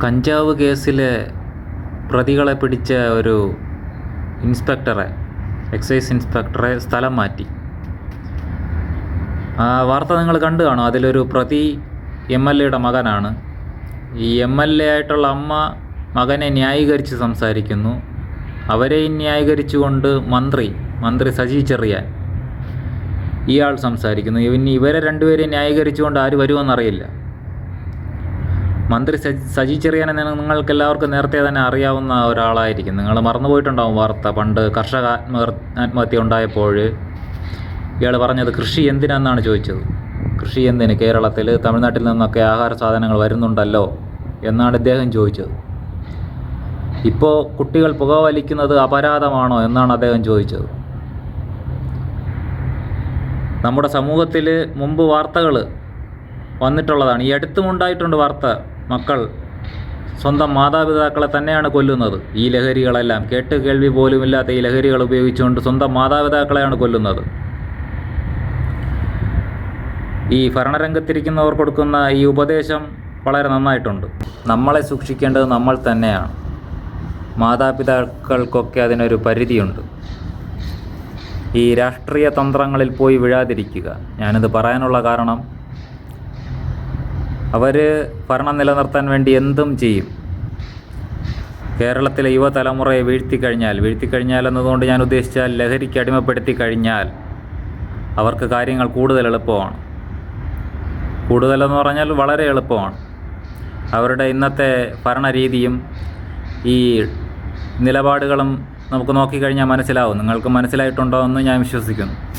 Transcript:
കഞ്ചാവ് കേസിലെ പ്രതികളെ പിടിച്ച ഒരു എക്സൈസ് ഇൻസ്പെക്ടറെ സ്ഥലം മാറ്റി. ആ വാർത്ത നിങ്ങൾ കണ്ടു കാണും. അതിലൊരു പ്രതി MLAയുടെ മകനാണ്. ഈ MLA ആയിട്ടുള്ള അമ്മ മകനെ ന്യായീകരിച്ച് സംസാരിക്കുന്നു. അവരെയും ന്യായീകരിച്ചുകൊണ്ട് മന്ത്രി സജി ചെറിയാൻ ഇയാൾ സംസാരിക്കുന്നു. ഇവരെ രണ്ടുപേരെയും ന്യായീകരിച്ചുകൊണ്ട് ആര് വരുമെന്നറിയില്ല. മന്ത്രി സജി ചെറിയാനെ നിങ്ങൾക്കെല്ലാവർക്കും നേരത്തെ തന്നെ അറിയാവുന്ന ഒരാളായിരിക്കും. നിങ്ങൾ മറന്നുപോയിട്ടുണ്ടാവും വാർത്ത. പണ്ട് കർഷക ആത്മഹത്യ ഉണ്ടായപ്പോൾ ഇയാൾ പറഞ്ഞത് കൃഷി എന്തിനാണെന്നാണ് ചോദിച്ചത്. കൃഷി എന്തിന്? കേരളത്തിൽ തമിഴ്നാട്ടിൽ നിന്നൊക്കെ ആഹാര സാധനങ്ങൾ വരുന്നുണ്ടല്ലോ എന്നാണ് ഇദ്ദേഹം ചോദിച്ചത്. ഇപ്പോൾ കുട്ടികൾ പുകവലിക്കുന്നത് അപരാധമാണോ എന്നാണ് അദ്ദേഹം ചോദിച്ചത്. നമ്മുടെ സമൂഹത്തിൽ മുമ്പ് വാർത്തകൾ വന്നിട്ടുള്ളതാണ്. ഈ അടുത്തും ഉണ്ടായിട്ടുണ്ട് വാർത്ത. മക്കൾ സ്വന്തം മാതാപിതാക്കളെ തന്നെയാണ് കൊല്ലുന്നത്. ഈ ലഹരികളെല്ലാം കേട്ട് കേൾവി പോലുമില്ലാത്ത ഈ ലഹരികൾ ഉപയോഗിച്ചുകൊണ്ട് സ്വന്തം മാതാപിതാക്കളെയാണ് കൊല്ലുന്നത്. ഈ ഭരണരംഗത്തിരിക്കുന്നവർ കൊടുക്കുന്ന ഈ ഉപദേശം വളരെ നന്നായിട്ടുണ്ട്. നമ്മളെ സൂക്ഷിക്കേണ്ടത് നമ്മൾ തന്നെയാണ്. മാതാപിതാക്കൾക്കൊക്കെ അതിനൊരു പരിധിയുണ്ട്. ഈ രാഷ്ട്രീയ തന്ത്രങ്ങളിൽ പോയി വീഴാതിരിക്കുക. ഞാനിത് പറയാനുള്ള കാരണം, അവർ ഭരണം നിലനിർത്താൻ വേണ്ടി എന്തും ചെയ്യും. കേരളത്തിലെ യുവതലമുറയെ വീഴ്ത്തിക്കഴിഞ്ഞാൽ എന്നതുകൊണ്ട് ഞാൻ ഉദ്ദേശിച്ചാൽ ലഹരിക്ക് അടിമപ്പെടുത്തി കഴിഞ്ഞാൽ അവർക്ക് കാര്യങ്ങൾ കൂടുതൽ എളുപ്പമാണ്. കൂടുതലെന്ന് പറഞ്ഞാൽ വളരെ എളുപ്പമാണ്. അവരുടെ ഇന്നത്തെ ഭരണരീതിയും ഈ നിലപാടുകളും നമുക്ക് നോക്കിക്കഴിഞ്ഞാൽ മനസ്സിലാവും. നിങ്ങൾക്ക് മനസ്സിലായിട്ടുണ്ടോ എന്ന് ഞാൻ വിശ്വസിക്കുന്നു.